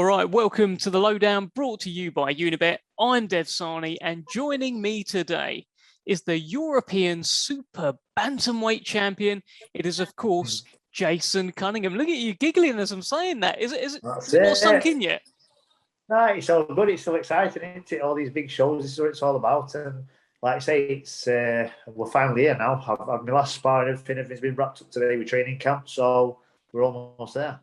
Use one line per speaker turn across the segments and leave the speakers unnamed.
All right, welcome to the Lowdown, brought to you by Unibet. I'm Dev Sahni, and joining me today is the European Super Bantamweight champion. It is, of course, Jason Cunningham. Look at you giggling as I'm saying that. Is it not sunk in yet?
No, it's all good. It's so exciting, isn't it? All these big shows, this is what it's all about. And like I say, it's we're finally here now. I've had my last sparring, everything's been wrapped up today with training camp, so we're almost there.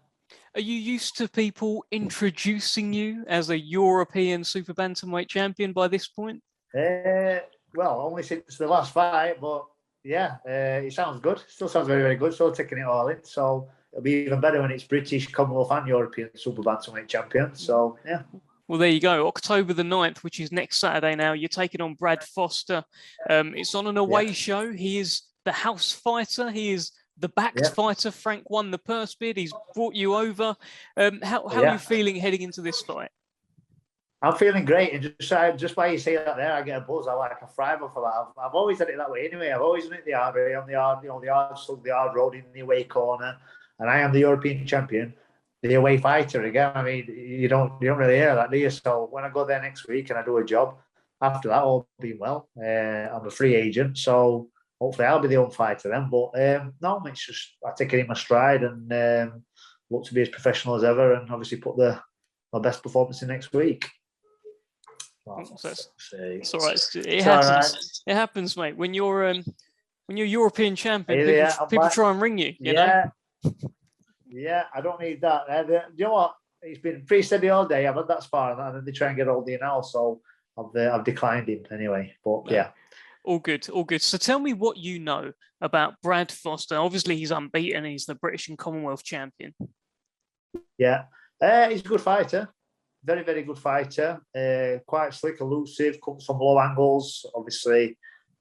Are you used to people introducing you as a European Super Bantamweight champion by this point?
Well, only since the last fight, but yeah, it sounds good. Still sounds very, very good. Still taking it all in. So it'll be even better when it's British, Commonwealth and European Super Bantamweight champion. So, yeah.
Well, there you go. October the 9th, which is next Saturday now. You're taking on Brad Foster. It's on an away show. He is the house fighter. He is the backed fighter. Frank won the purse bid. He's brought you over. How are you feeling heading into this fight?
I'm feeling great. And just by you say that there, I get a buzz. I like a thriver for that. I've always done it that way anyway. I've always done it the hard way, on the hard, the hard road in the away corner. And I am the European champion, the away fighter again. I mean, you don't really hear that, do you? So when I go there next week and I do a job, after that, all being well, I'm a free agent. So hopefully I'll be the home fighter then. But no, it's just I take it in my stride and look to be as professional as ever, and obviously put my best performance in next week.
It's all right. It happens. It happens, mate. When you're European champion, people try and ring you. You know?
Yeah, I don't need that. You know what? He's been pretty steady all day. I've had that spar, and then they try and get hold of you now. So I've declined him anyway. But yeah.
All good, all good. So tell me what you know about Brad Foster. Obviously, he's unbeaten. He's the British and Commonwealth champion.
Yeah, he's a good fighter. Very, very good fighter. Quite slick, elusive, comes from low angles. Obviously,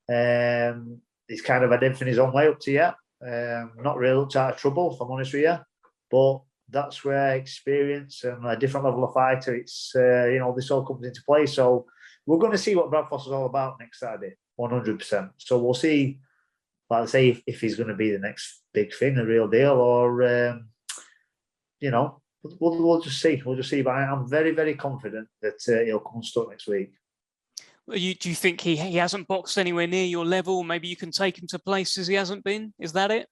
he's kind of had everything his own way up to yet. Not really looked out of trouble, if I'm honest with you. But that's where experience and a different level of fighter, it's, this all comes into play. So we're going to see what Brad Foster's all about next Saturday, 100%. So we'll see, like I say, if he's going to be the next big thing, the real deal, or, We'll just see. We'll just see. But I'm very, very confident that he'll come unstuck next week.
Do you think he hasn't boxed anywhere near your level? Maybe you can take him to places he hasn't been. Is that it?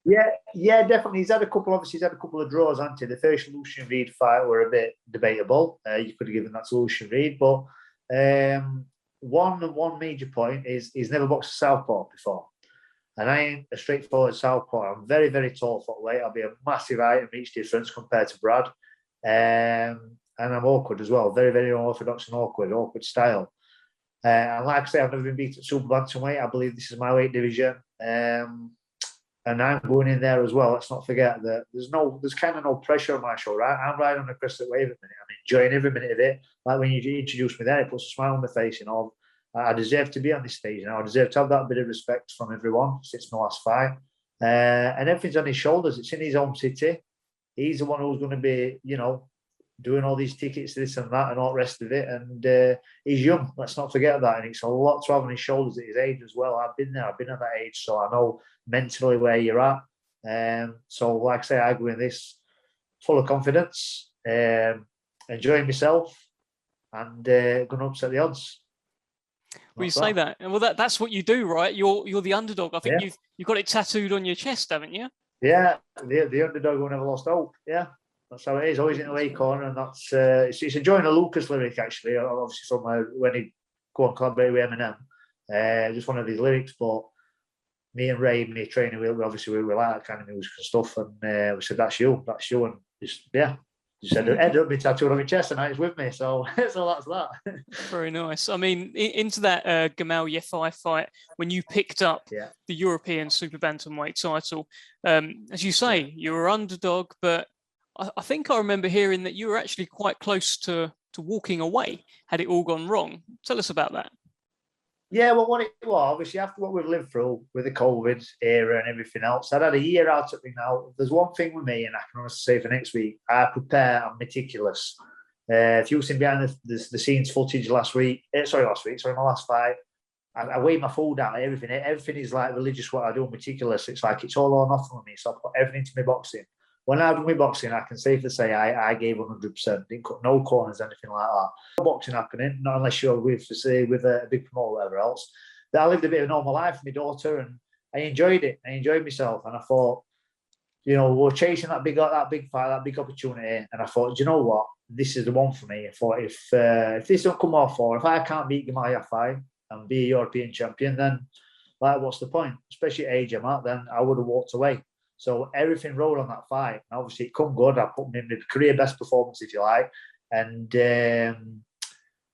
Yeah, definitely. He's had a couple of draws, hasn't he? The first Lucian Reed fight were a bit debatable. You could have given that to Lucian Reed, but one major point is he's never boxed a southpaw before. And I ain't a straightforward southpaw. I'm very, very tall footweight. I'll be a massive height and reach difference compared to Brad. And I'm awkward as well. Very, very unorthodox and awkward style. And like I say, I've never been beat at super bantamweight. I believe this is my weight division. And I'm going in there as well. Let's not forget that there's kind of no pressure on my shoulder. I'm riding on a crescent wave at the minute. I'm enjoying every minute of it. Like when you introduced me there, it puts a smile on my face, I deserve to be on this stage now. I deserve to have that bit of respect from everyone since my last fight. And everything's on his shoulders. It's in his home city. He's the one who's going to be, doing all these tickets, this and that, and all the rest of it. And he's young. Let's not forget that. And it's a lot to have on his shoulders at his age as well. I've been there. I've been at that age, so I know mentally where you're at. So, like I say, I go in this full of confidence, enjoying myself, and going to upset the odds.
Well, you say that, and that's what you do, right? You're the underdog. I think you've got it tattooed on your chest, haven't you?
Yeah, the underdog who never lost hope. Yeah, that's how it is. Always in the way corner, and that's it's enjoying a Lucas lyric actually. Obviously, from when he collaborated with Eminem, just one of his lyrics. But me and Ray, my trainer, we like that kind of music and stuff, and we said that's you, and just You said it ended up being tattooed on my chest, and now it's with me. So that's that.
Very nice. I mean, into that Gamal Yefai fight, when you picked up the European Super Bantamweight title, as you say, you were underdog, but I think I remember hearing that you were actually quite close to walking away had it all gone wrong. Tell us about that.
Yeah, well, what it was, obviously, after what we've lived through with the COVID era and everything else, I'd had a year out of me now. There's one thing with me, and I can honestly say for next week, I prepare, I'm meticulous. If you've seen behind the scenes footage my last fight, I weigh my food down, everything is like religious what I do, meticulous. It's like it's all or nothing with me, so I put everything into my boxing. when I done with boxing, I can safely say I gave 100%. Didn't cut no corners, anything like that. No boxing happening, not unless you're with a big promoter or whatever else. But I lived a bit of a normal life with my daughter, and I enjoyed it. I enjoyed myself, and I thought, we were chasing that big fight, that big opportunity, and I thought, do you know what? This is the one for me. I thought if this don't come off, or if I can't beat Gamal Yafai and be a European champion, then what's the point? Especially at age I'm at, then I would have walked away. So everything rolled on that fight. And obviously, it come good. I put me in the career best performance, if you like, and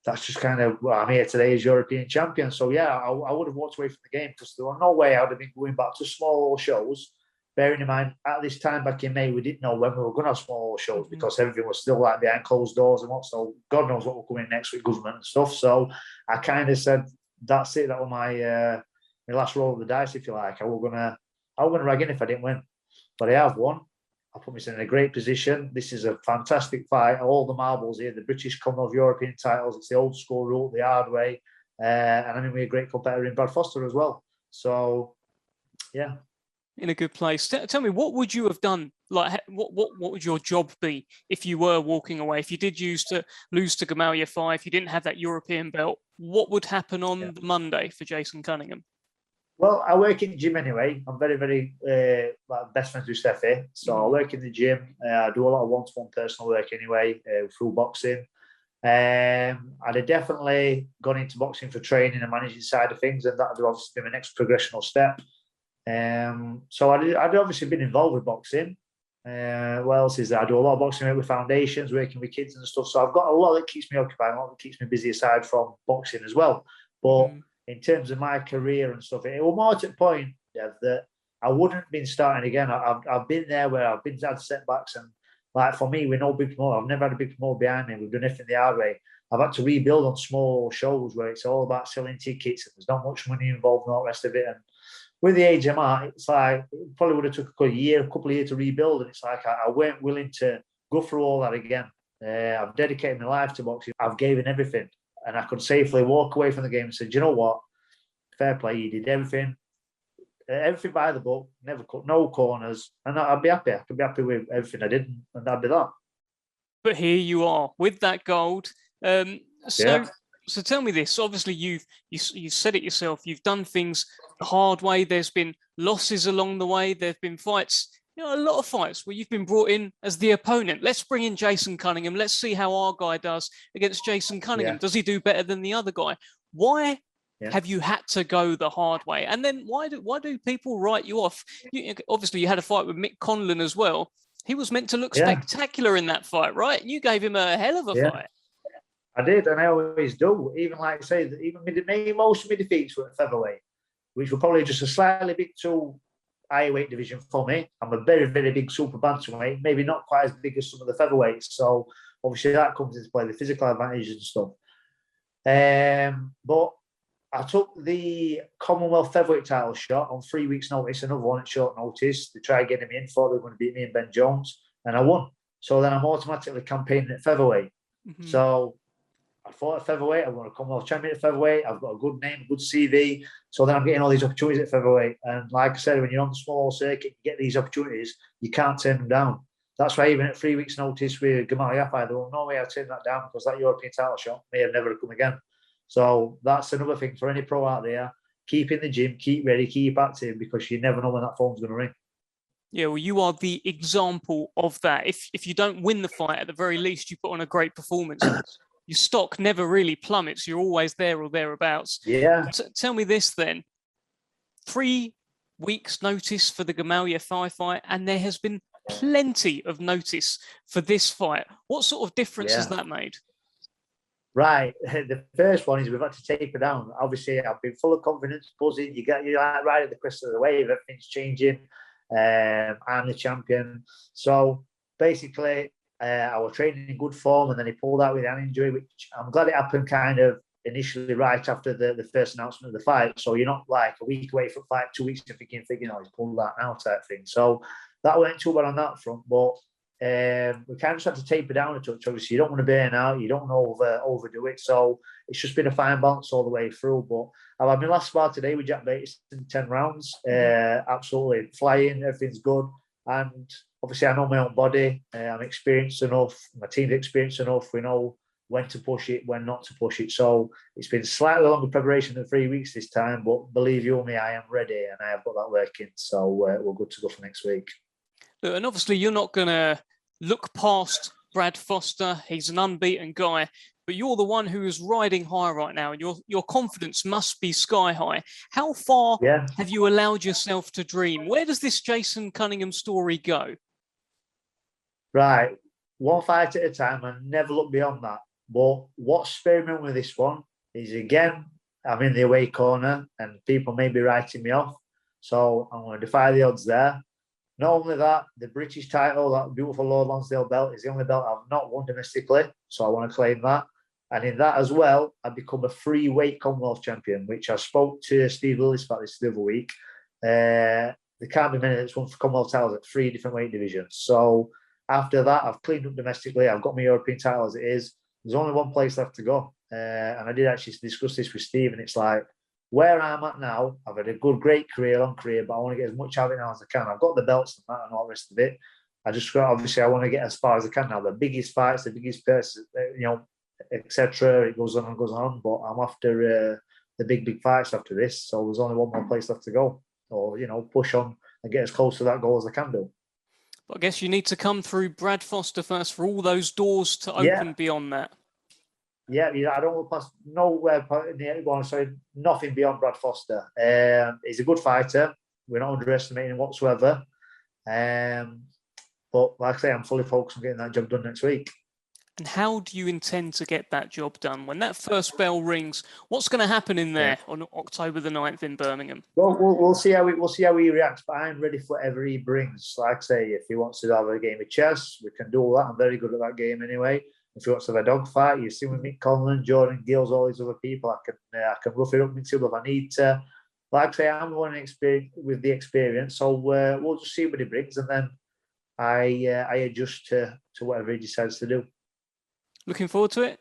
that's just kind of I'm here today as European champion. So yeah, I would have walked away from the game because there was no way I would have been going back to small shows. Bearing in mind, at this time back in May, we didn't know when we were going to have small shows because everything was still like behind closed doors and what. So God knows what will come in next week, government and stuff. So I kind of said, that's it. That was my last roll of the dice, if you like. I was gonna rag in if I didn't win, but I have won. I put myself in a great position. This is a fantastic fight. All the marbles here, the British Commonwealth European titles. It's the old school route, the hard way, and I mean we're a great competitor in Brad Foster as well. So yeah.
In a good place. Tell me, what would you have done? Like, what would your job be if you were walking away? If you did lose to Gamal Yafai, if you didn't have that European belt, what would happen on Monday for Jason Cunningham?
Well, I work in the gym anyway. I'm very, very best friends with Steffi. So I work in the gym. I do a lot of one-to-one personal work anyway through boxing. I'd have definitely gone into boxing for training and managing side of things, and that would obviously be my next progressional step. So I'd obviously been involved with boxing. What else is there? I do a lot of boxing with foundations, working with kids and stuff. So I've got a lot that keeps me occupied, a lot that keeps me busy aside from boxing as well. But in terms of my career and stuff, it was more to the point, Dev, that I wouldn't have been starting again. I've been there where I've had setbacks, and like for me, we're no big promoter. I've never had a big promoter behind me. We've done everything the hard way. I've had to rebuild on small shows where it's all about selling tickets and there's not much money involved and all the rest of it. And with the age I'm at, it's like it probably would have took a couple of years to rebuild, and it's like I weren't willing to go through all that again. I've dedicated my life to boxing. I've given everything, and I could safely walk away from the game and say, do you know what? Fair play, you did everything by the book, never cut no corners, and I'd be happy. I could be happy with everything I did, and that'd be that.
But here you are with that gold. So tell me this. Obviously, you said it yourself. You've done things the hard way. There's been losses along the way. There've been fights, a lot of fights where you've been brought in as the opponent. Let's bring in Jason Cunningham. Let's see how our guy does against Jason Cunningham.
Yeah.
Does he do better than the other guy? Why have you had to go the hard way? And then why do people write you off? Obviously, you had a fight with Mick Conlon as well. He was meant to look spectacular in that fight, right? You gave him a hell of a fight.
I did, and I always do. Even like I say, even most of my defeats were at featherweight, which were probably just a slightly bit too high weight division for me. I'm a very, very big super bantamweight, maybe not quite as big as some of the featherweights. So obviously that comes into play, the physical advantages and stuff. But I took the Commonwealth featherweight title shot on 3 weeks' notice, another one at short notice. They tried getting me in, thought they were going to beat me and Ben Jones, and I won. So then I'm automatically campaigning at featherweight. So I fought at featherweight. I'm going to Commonwealth champion at featherweight. I've got a good name, a good CV. So then I'm getting all these opportunities at featherweight. And like I said, when you're on the small circuit, you get these opportunities, you can't turn them down. That's why even at 3 weeks' notice with Gamal Yafai, there was no way I'd turn that down because that European title shot may have never come again. So that's another thing for any pro out there. Keep in the gym, keep ready, keep active, because you never know when that phone's going to ring.
Yeah, well, you are the example of that. If you don't win the fight, at the very least, you put on a great performance. Your stock never really plummets. You're always there or thereabouts.
Yeah.
Tell me this then. 3 weeks notice for the Gamal Yafai fight, and there has been plenty of notice for this fight. What sort of difference has that made?
Right. The first one is we've had to taper down. Obviously, I've been full of confidence, buzzing. You're like right at the crest of the wave. Everything's changing. I'm the champion. So basically, I was training in good form, and then he pulled out with an injury, which I'm glad it happened kind of initially right after the first announcement of the fight. So you're not like a week away from fight, 2 weeks to thinking, he's pulled that now type thing. So that went too bad on that front, but we kind of just had to taper down a touch. Obviously, you don't want to burn out, you don't want to overdo it. So it's just been a fine balance all the way through. But I've had my last spar today with Jack Bates in 10 rounds. Absolutely flying, everything's good. And obviously I know my own body. I'm experienced enough. My team's experienced enough. We know when to push it, when not to push it. So it's been slightly longer preparation than 3 weeks this time, but believe you me, I am ready and I have got that working. So we're good to go for next week.
And obviously you're not going to look past Brad Foster. He's an unbeaten guy, but you're the one who is riding high right now, and your confidence must be sky high. How far have you allowed yourself to dream? Where does this Jason Cunningham story go?
Right, one fight at a time, and never look beyond that. But what's experimenting with this one is, again, I'm in the away corner and people may be writing me off. So I'm going to defy the odds there. Not only that, the British title, that beautiful Lord Lonsdale belt, is the only belt I've not won domestically. So I want to claim that. And in that as well, I've become a free weight Commonwealth champion, which I spoke to Steve Lillis about this the other week. There can't be many that's won for Commonwealth titles at 3 different weight divisions. So after that, I've cleaned up domestically. I've got my European title as it is. There's only one place left to go. And I did actually discuss this with Steve, and it's like, where I'm at now, I've had a great career, long career, but I want to get as much out of it now as I can. I've got the belts and that and all the rest of it. Obviously, I want to get as far as I can now. The biggest fights, the biggest purses, etc. It goes on and goes on, but I'm after the big fights after this. So there's only one more place left to go, or push on and get as close to that goal as I can do.
But I guess you need to come through Brad Foster first for all those doors to open beyond that. Yeah,
I don't look past nowhere. Sorry, nothing beyond Brad Foster. He's a good fighter. We're not underestimating him whatsoever. But like I say, I'm fully focused on getting that job done next week.
And how do you intend to get that job done? When that first bell rings, what's going to happen in there on October the 9th in Birmingham?
Well, we'll see how he reacts, but I'm ready for whatever he brings. Like I say, if he wants to have a game of chess, we can do all that. I'm very good at that game anyway. If he wants to have a dog fight, you've seen with Mick Conlon, Jordan Gills, all these other people, I can rough it up midfield if I need to. Like I say, I'm the one with the experience, so we'll just see what he brings, and then I adjust to whatever he decides to do.
Looking forward to it?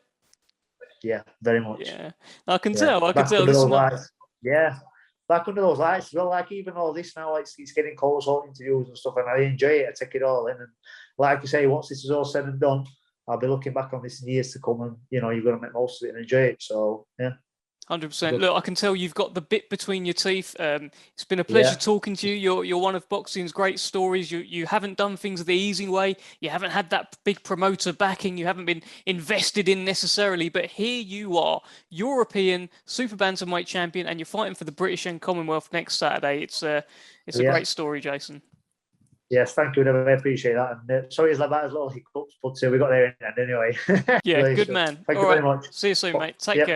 Yeah, very much.
Yeah, I can tell. I can
Back
tell.
under those lights. Yeah, back under those lights. Well, like even all this now, it's getting calls, all interviews and stuff, and I enjoy it. I take it all in, and like you say, once this is all said and done, I'll be looking back on this in years to come, and you've got to make most of it and enjoy it. So yeah.
100%. Look, I can tell you've got the bit between your teeth. It's been a pleasure talking to you. You're one of boxing's great stories. You haven't done things the easy way. You haven't had that big promoter backing. You haven't been invested in necessarily. But here you are, European super bantamweight champion, and you're fighting for the British and Commonwealth next Saturday. It's a great story, Jason.
Yes, thank you. I appreciate that. And sorry about those little hiccups, but we got there in the end anyway.
Yeah, good man.
Thank you very much.
See you soon, mate. Take care.